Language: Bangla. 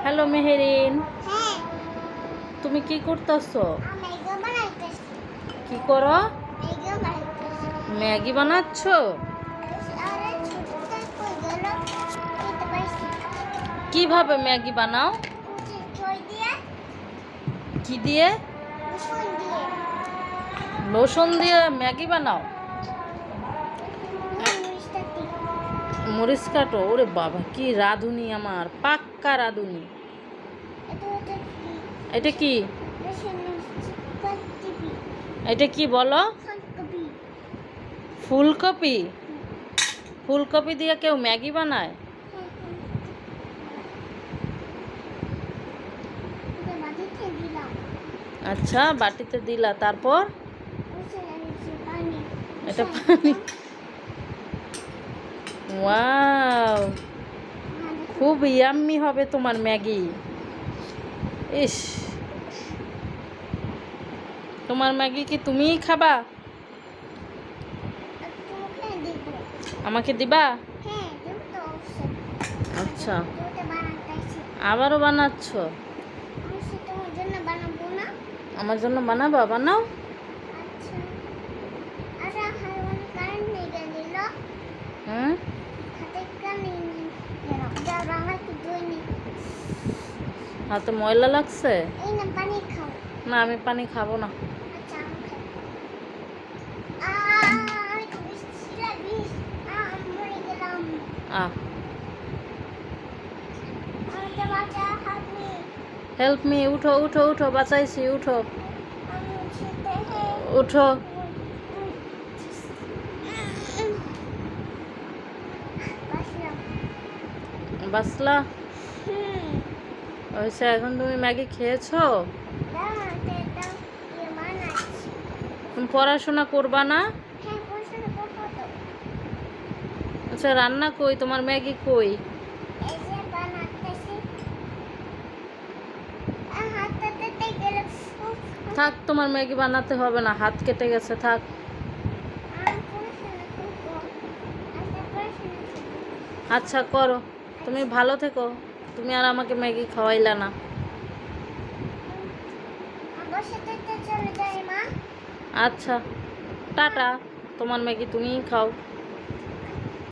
হ্যালো মেহেরিন, হ্যাঁ, তুমি কি করতেছো? আমি ম্যাগি বানাইতেছি। কি করো? ম্যাগি বানাইতেছি। ম্যাগি বানাচ্ছ? আরে ছোটটা কই গেল? খেতে পাইছি। কিভাবে ম্যাগি বানাও? ছয় দিয়ে, কি দিয়ে? রসুন দিয়ে, লোশন দিয়ে ম্যাগি বানাও? মরিচটা দিই। মরিচ কাটো? ওরে বাবা, কি রাঁধুনি, আমার পাক্কা রাঁধুনি। এটা হচ্ছে কি? এটা কি? রসুন দিবি। এটা কি বলো? ফুলকপি। ফুলকপি? ফুলকপি দিয়ে কেউ ম্যাগি বানায়? এটা বাটিতে দিলাম। আচ্ছা, বাটিতে দিলা, তারপর? পানি। এটা পানি? ওয়াও, খুব ইয়াম্মি হবে তোমার ম্যাগি। ইস, তোমার ম্যাগি কি তুমিই খাবা? আমাকে দিবা? হ্যাঁ, দেব তো অবশ্যই। আচ্ছা, ওটা বানাইতেছি। আবারও বানাচ্ছ? আমি সেটা তোমার জন্য বানাবো না। আমার জন্য বানাবা? বানাও। আচ্ছা। আরে হারওয়ান কারেন্ট নেই গেল। হুম, হাতে কানে নেই গেল। যা রাঙা কি দইনি। হাতে ময়লা লাগছে? এই না পানি খাও। না, আমি পানি খাবো না। আচ্ছা আমি খাই। আমি তো বিস্তিলা বিষ। আমি মরে গেলাম। আহ, আমাকে বাঁচা হাবি। হেল্প মি, উঠো উঠো উঠো, বাঁচাইছি, উঠো আমি উঠতে হে। উঠো। বাসলাম। বাসলা? হুম। হয়েছে, এখন তুমি ম্যাগি খেয়েছো? দাঁড়াতে দাও। ইয়ে বানাচ্ছি। তুমি পড়াশোনা করবা না? হ্যাঁ, পড়াশোনা করবো তো। আচ্ছা, রান্না কই? তোমার ম্যাগি কই? এই যে বানাতেছি। হাতটা কেটে গেল। উফ, থাক, তোমার ম্যাগি বানাতে হবে না, হাত কেটে গেছে, থাক। আমি পড়াশোনা করবো। আচ্ছা, পড়াশোনা করবো। আচ্ছা, করো। তুমি ভালো থেকো। তুমি আর আমাকে ম্যাগি খাওয়াইলা না। আমার সাথে তো চলে যাই মা। আচ্ছা, টাটা। তোমার ম্যাগি তুমিই খাও।